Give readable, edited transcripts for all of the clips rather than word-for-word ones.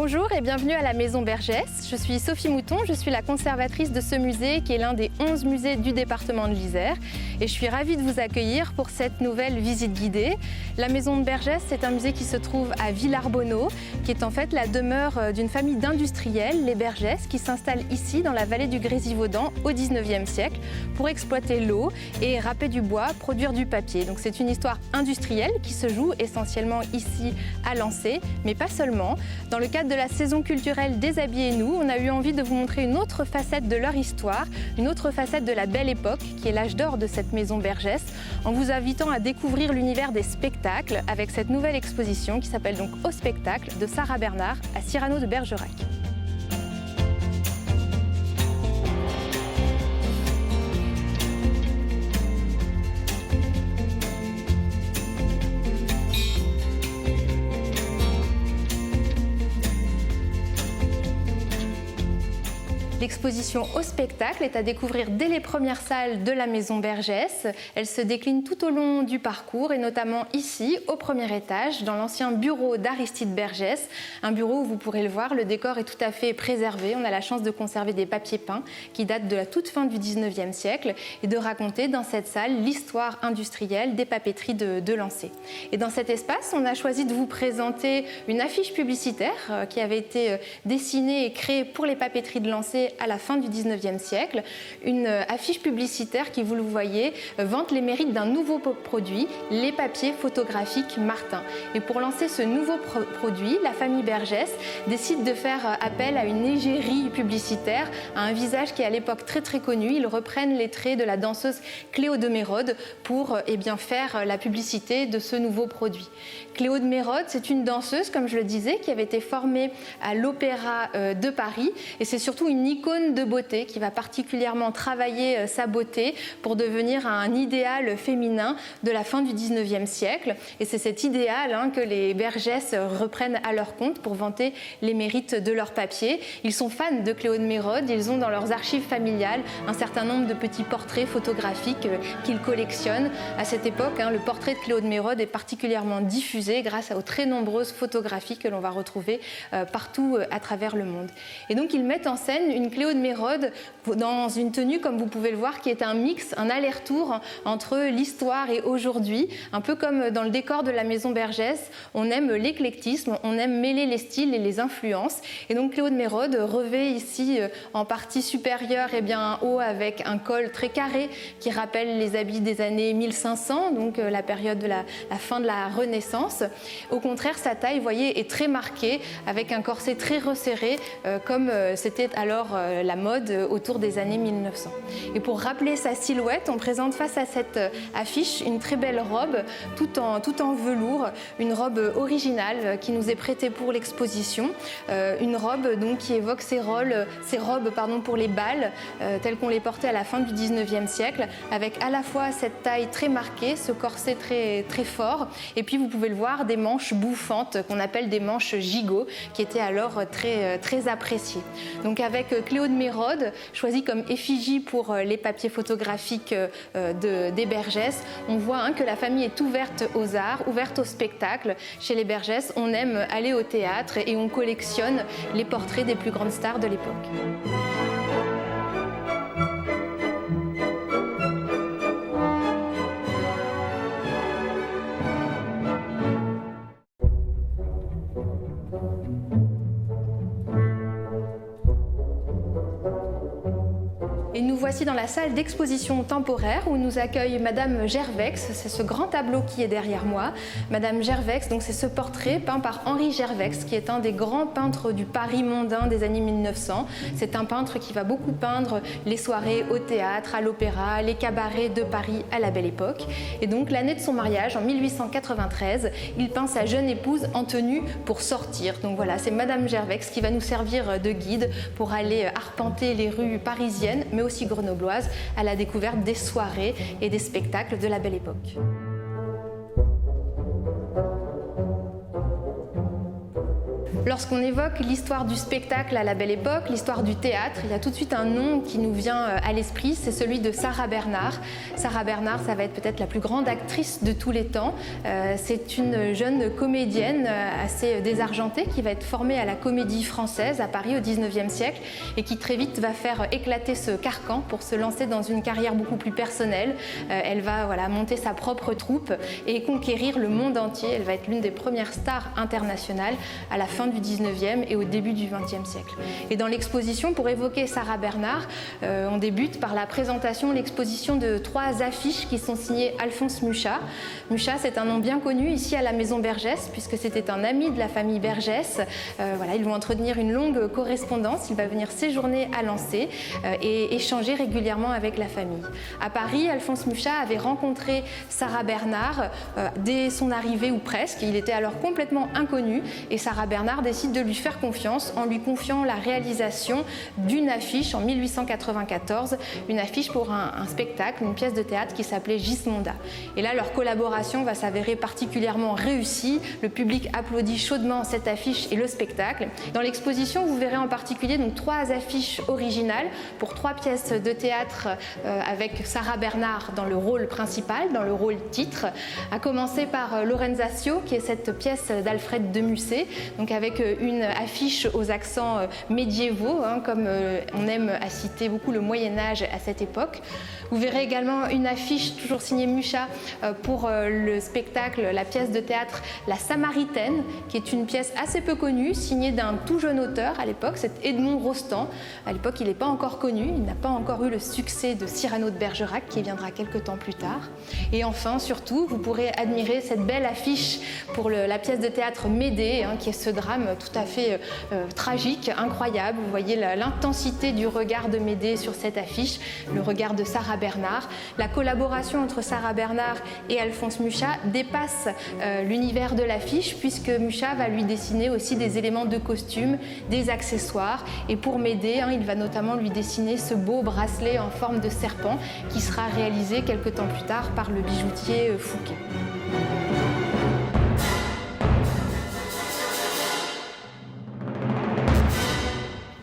Bonjour et bienvenue à la Maison Bergès. Je suis Sophie Mouton, je suis la conservatrice de ce musée qui est l'un des 11 musées du département de l'Isère. Et je suis ravie de vous accueillir pour cette nouvelle visite guidée. La Maison de Bergès, c'est un musée qui se trouve à Villarbonneau, qui est en fait la demeure d'une famille d'industriels, les Bergès, qui s'installent ici dans la vallée du Grésivaudan au 19e siècle pour exploiter l'eau et râper du bois, produire du papier. Donc c'est une histoire industrielle qui se joue essentiellement ici à Lancé, mais pas seulement. Dans le cadre de la saison culturelle Déshabillez-nous, on a eu envie de vous montrer une autre facette de leur histoire, une autre facette de la belle époque, qui est l'âge d'or de cette maison Bergès, en vous invitant à découvrir l'univers des spectacles avec cette nouvelle exposition qui s'appelle donc Au spectacle de Sarah Bernard à Cyrano de Bergerac. L'exposition Au spectacle est à découvrir dès les premières salles de la Maison Bergès. Elle se décline tout au long du parcours et notamment ici, au premier étage, dans l'ancien bureau d'Aristide Bergès. Un bureau où vous pourrez le voir, le décor est tout à fait préservé. On a la chance de conserver des papiers peints qui datent de la toute fin du 19e siècle et de raconter dans cette salle l'histoire industrielle des papeteries de Lancé. Et dans cet espace, on a choisi de vous présenter une affiche publicitaire qui avait été dessinée et créée pour les papeteries de Lancé à la fin du 19e siècle. Une affiche publicitaire qui, vous le voyez, vante les mérites d'un nouveau produit, les papiers photographiques Martin. Et pour lancer ce nouveau produit, la famille Bergès décide de faire appel à une égérie publicitaire, à un visage qui est à l'époque très connu. Ils reprennent les traits de la danseuse Cléo de Mérode pour faire la publicité de ce nouveau produit. Cléo de Mérode, c'est une danseuse, comme je le disais, qui avait été formée à l'Opéra de Paris et c'est surtout une icône de beauté qui va particulièrement travailler sa beauté pour devenir un idéal féminin de la fin du 19e siècle. Et c'est cet idéal que les Bergès reprennent à leur compte pour vanter les mérites de leur papier. Ils sont fans de Cléo de Mérode, ils ont dans leurs archives familiales un certain nombre de petits portraits photographiques qu'ils collectionnent. À cette époque, le portrait de Cléo de Mérode est particulièrement diffusé grâce aux très nombreuses photographies que l'on va retrouver partout à travers le monde. Et donc ils mettent en scène une Cléo de Mérode dans une tenue, comme vous pouvez le voir, qui est un mix, un aller-retour entre l'histoire et aujourd'hui. Un peu comme dans le décor de la Maison Bergès, on aime l'éclectisme, on aime mêler les styles et les influences. Et donc Cléo de Mérode revêt ici en partie supérieure haut avec un col très carré qui rappelle les habits des années 1500, donc la période de la fin de la Renaissance. Au contraire, sa taille, vous voyez, est très marquée avec un corset très resserré comme c'était alors la mode autour des années 1900. Et pour rappeler sa silhouette, on présente face à cette affiche une très belle robe tout en velours, une robe originale qui nous est prêtée pour l'exposition, une robe donc qui évoque ces robes pour les bals telles qu'on les portait à la fin du 19e siècle, avec à la fois cette taille très marquée, ce corset très fort, et puis vous pouvez le voir, des manches bouffantes qu'on appelle des manches gigots, qui étaient alors très appréciées. Donc avec Cléo de Mérode, choisie comme effigie pour les papiers photographiques des Bergès, on voit que la famille est ouverte aux arts, ouverte au spectacle. Chez les Bergès, on aime aller au théâtre et on collectionne les portraits des plus grandes stars de l'époque. Et nous voici dans la salle d'exposition temporaire où nous accueille Madame Gervex. C'est ce grand tableau qui est derrière moi. Madame Gervex, donc c'est ce portrait peint par Henri Gervex, qui est un des grands peintres du Paris mondain des années 1900. C'est un peintre qui va beaucoup peindre les soirées au théâtre, à l'opéra, les cabarets de Paris à la Belle Époque. Et donc l'année de son mariage, en 1893, il peint sa jeune épouse en tenue pour sortir. Donc voilà, c'est Madame Gervex qui va nous servir de guide pour aller arpenter les rues parisiennes, mais aussi grenobloises, à la découverte des soirées et des spectacles de la Belle Époque. Lorsqu'on évoque l'histoire du spectacle à la Belle Époque, l'histoire du théâtre, il y a tout de suite un nom qui nous vient à l'esprit, c'est celui de Sarah Bernhardt. Sarah Bernhardt, ça va être peut-être la plus grande actrice de tous les temps. C'est une jeune comédienne assez désargentée qui va être formée à la Comédie Française à Paris au XIXe siècle et qui très vite va faire éclater ce carcan pour se lancer dans une carrière beaucoup plus personnelle. Elle va monter sa propre troupe et conquérir le monde entier. Elle va être l'une des premières stars internationales à la fin du XIXe et au début du XXe siècle. Et dans l'exposition, pour évoquer Sarah Bernhardt, on débute par la présentation, l'exposition de 3 affiches qui sont signées Alphonse Mucha. Mucha, c'est un nom bien connu ici à la Maison Bergès, puisque c'était un ami de la famille Bergès. Ils vont entretenir une longue correspondance. Il va venir séjourner à Lancé et échanger régulièrement avec la famille. À Paris, Alphonse Mucha avait rencontré Sarah Bernhardt dès son arrivée ou presque. Il était alors complètement inconnu et Sarah Bernhardt décide de lui faire confiance en lui confiant la réalisation d'une affiche en 1894, une affiche pour un spectacle, une pièce de théâtre qui s'appelait Gismonda. Et là, leur collaboration va s'avérer particulièrement réussie. Le public applaudit chaudement cette affiche et le spectacle. Dans l'exposition, vous verrez en particulier 3 affiches originales pour 3 pièces de théâtre avec Sarah Bernhardt dans le rôle principal, dans le rôle titre, à commencer par Lorenzaccio, qui est cette pièce d'Alfred de Musset, donc avec une affiche aux accents médiévaux, comme on aime à citer beaucoup le Moyen-Âge à cette époque. Vous verrez également une affiche, toujours signée Mucha, pour le spectacle, la pièce de théâtre La Samaritaine, qui est une pièce assez peu connue, signée d'un tout jeune auteur à l'époque, c'est Edmond Rostand. À l'époque, il n'est pas encore connu, il n'a pas encore eu le succès de Cyrano de Bergerac, qui viendra quelques temps plus tard. Et enfin, surtout, vous pourrez admirer cette belle affiche pour la pièce de théâtre Médée, qui est ce drame tout à fait tragique, incroyable. Vous voyez l'intensité du regard de Médée sur cette affiche, le regard de Sarah Bernhardt. La collaboration entre Sarah Bernhardt et Alphonse Mucha dépasse l'univers de l'affiche, puisque Mucha va lui dessiner aussi des éléments de costume, des accessoires. Et pour Médée, il va notamment lui dessiner ce beau bracelet en forme de serpent qui sera réalisé quelques temps plus tard par le bijoutier Fouquet.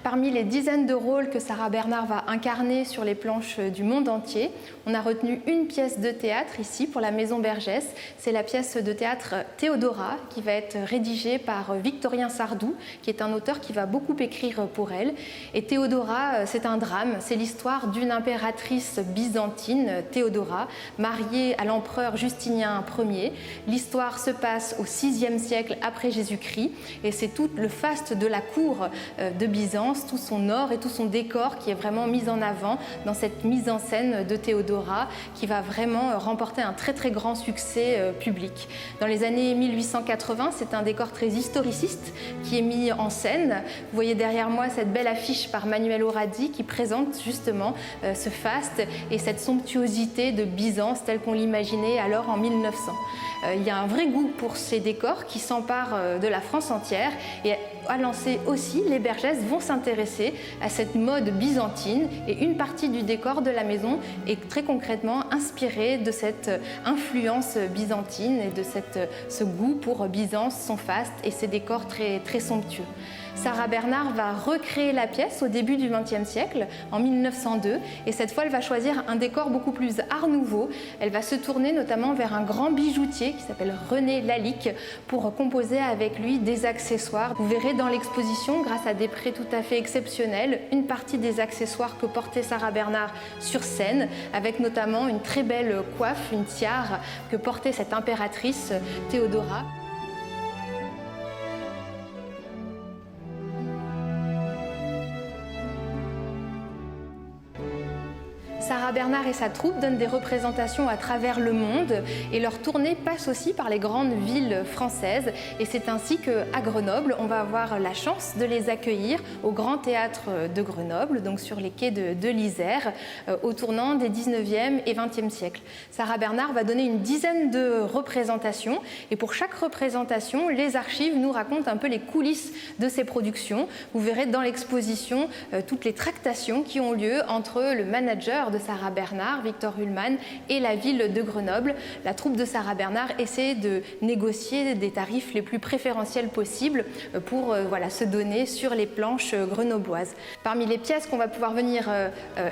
Parmi les dizaines de rôles que Sarah Bernhardt va incarner sur les planches du monde entier, on a retenu une pièce de théâtre ici pour la Maison Bergès. C'est la pièce de théâtre Théodora qui va être rédigée par Victorien Sardou, qui est un auteur qui va beaucoup écrire pour elle. Et Théodora, c'est un drame, c'est l'histoire d'une impératrice byzantine, Théodora, mariée à l'empereur Justinien Ier. L'histoire se passe au VIe siècle après Jésus-Christ et c'est tout le faste de la cour de Byzance, tout son or et tout son décor qui est vraiment mis en avant dans cette mise en scène de Théodora qui va vraiment remporter un très très grand succès public. Dans les années 1880, c'est un décor très historiciste qui est mis en scène. Vous voyez derrière moi cette belle affiche par Manuel Oradi qui présente justement ce faste et cette somptuosité de Byzance telle qu'on l'imaginait alors en 1900. Il y a un vrai goût pour ces décors qui s'emparent de la France entière et à Lancé aussi, les Bergès vont s'intéresser à cette mode byzantine et une partie du décor de la maison est très concrètement inspirée de cette influence byzantine et de ce goût pour Byzance, son faste et ses décors très, très somptueux. Sarah Bernhardt va recréer la pièce au début du XXe siècle, en 1902, et cette fois elle va choisir un décor beaucoup plus art nouveau. Elle va se tourner notamment vers un grand bijoutier qui s'appelle René Lalique pour composer avec lui des accessoires. Vous verrez dans l'exposition, grâce à des prêts tout à fait exceptionnels, une partie des accessoires que portait Sarah Bernhardt sur scène, avec notamment une très belle coiffe, une tiare que portait cette impératrice Théodora. Sarah Bernhardt et sa troupe donnent des représentations à travers le monde et leur tournée passe aussi par les grandes villes françaises et c'est ainsi qu'à Grenoble, on va avoir la chance de les accueillir au Grand Théâtre de Grenoble, donc sur les quais de l'Isère, au tournant des 19e et 20e siècles. Sarah Bernhardt va donner une dizaine de représentations et pour chaque représentation, les archives nous racontent un peu les coulisses de ces productions. Vous verrez dans l'exposition toutes les tractations qui ont lieu entre le manager de Sarah Bernard, Victor Ullmann, et la ville de Grenoble. La troupe de Sarah Bernard essaie de négocier des tarifs les plus préférentiels possibles pour se donner sur les planches grenobloises. Parmi les pièces qu'on va pouvoir venir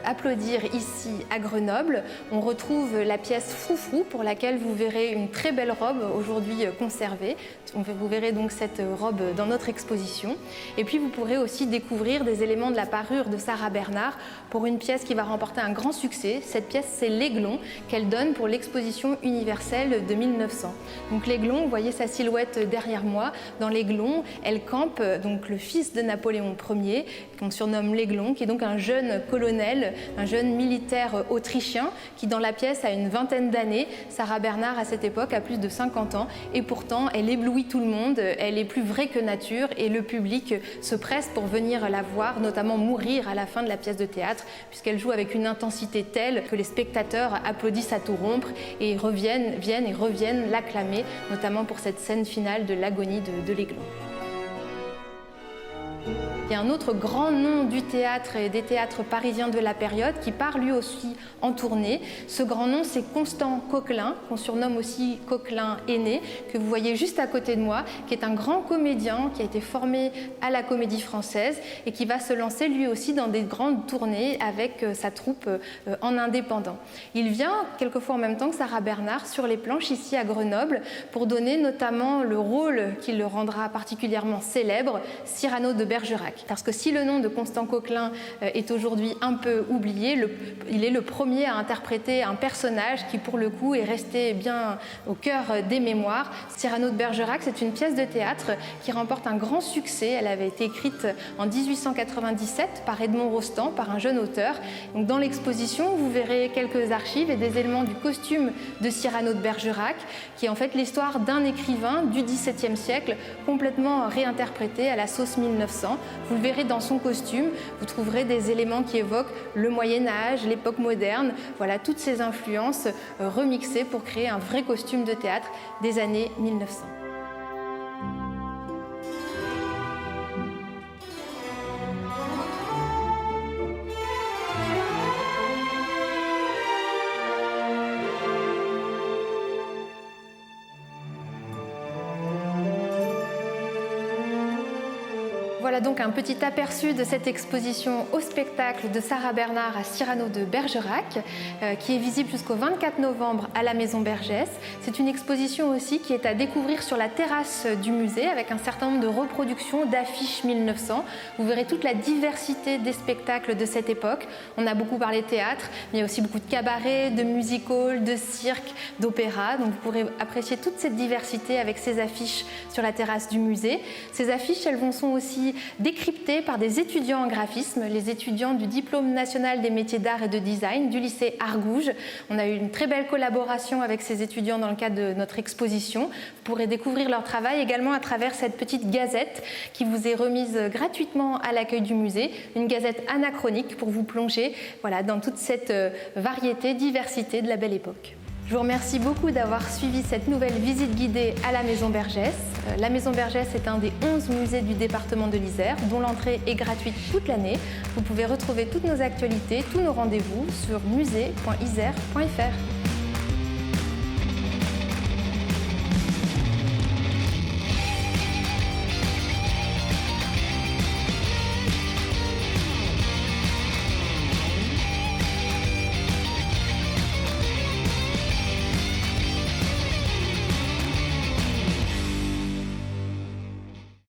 applaudir ici à Grenoble, on retrouve la pièce Froufrou, pour laquelle vous verrez une très belle robe aujourd'hui conservée. Vous verrez donc cette robe dans notre exposition. Et puis vous pourrez aussi découvrir des éléments de la parure de Sarah Bernard pour une pièce qui va remporter un grand succès. Cette pièce, c'est l'Aiglon, qu'elle donne pour l'exposition universelle de 1900. Donc l'Aiglon, vous voyez sa silhouette derrière moi. Dans l'Aiglon, elle campe donc le fils de Napoléon Ier, qu'on surnomme l'Aiglon, qui est donc un jeune colonel, un jeune militaire autrichien, qui dans la pièce a une vingtaine d'années. Sarah Bernard, à cette époque, a plus de 50 ans, et pourtant, elle éblouit tout le monde. Elle est plus vraie que nature, et le public se presse pour venir la voir, notamment mourir à la fin de la pièce de théâtre, puisqu'elle joue avec une intensité telle que les spectateurs applaudissent à tout rompre et viennent l'acclamer, notamment pour cette scène finale de l'agonie de l'Aiglon. Il y a un autre grand nom du théâtre et des théâtres parisiens de la période qui part lui aussi en tournée. Ce grand nom, c'est Constant Coquelin, qu'on surnomme aussi Coquelin aîné, que vous voyez juste à côté de moi, qui est un grand comédien qui a été formé à la Comédie Française et qui va se lancer lui aussi dans des grandes tournées avec sa troupe en indépendant. Il vient quelquefois en même temps que Sarah Bernard sur les planches ici à Grenoble pour donner notamment le rôle qui le rendra particulièrement célèbre, Cyrano de Bergerac. Parce que si le nom de Constant Coquelin est aujourd'hui un peu oublié, il est le premier à interpréter un personnage qui, pour le coup, est resté bien au cœur des mémoires. Cyrano de Bergerac, c'est une pièce de théâtre qui remporte un grand succès. Elle avait été écrite en 1897 par Edmond Rostand, par un jeune auteur. Donc, dans l'exposition, vous verrez quelques archives et des éléments du costume de Cyrano de Bergerac, qui est en fait l'histoire d'un écrivain du XVIIe siècle, complètement réinterprété à la sauce 1900. Vous le verrez dans son costume, vous trouverez des éléments qui évoquent le Moyen-Âge, l'époque moderne, voilà toutes ces influences remixées pour créer un vrai costume de théâtre des années 1900. Voilà donc un petit aperçu de cette exposition au spectacle de Sarah Bernard à Cyrano de Bergerac, qui est visible jusqu'au 24 novembre à la Maison Bergès. C'est une exposition aussi qui est à découvrir sur la terrasse du musée avec un certain nombre de reproductions d'affiches 1900. Vous verrez toute la diversité des spectacles de cette époque. On a beaucoup parlé théâtre, mais il y a aussi beaucoup de cabarets, de music-hall, de cirque, d'opéra. Donc vous pourrez apprécier toute cette diversité avec ces affiches sur la terrasse du musée. Ces affiches, elles sont aussi décryptées par des étudiants en graphisme, les étudiants du Diplôme national des métiers d'art et de design du lycée Argouges. On a eu une très belle collaboration avec ces étudiants dans le cadre de notre exposition. Vous pourrez découvrir leur travail également à travers cette petite gazette qui vous est remise gratuitement à l'accueil du musée, une gazette anachronique pour vous plonger dans toute cette variété, diversité de la belle époque. Je vous remercie beaucoup d'avoir suivi cette nouvelle visite guidée à la Maison Bergès. La Maison Bergès est un des 11 musées du département de l'Isère, dont l'entrée est gratuite toute l'année. Vous pouvez retrouver toutes nos actualités, tous nos rendez-vous sur musée.isère.fr.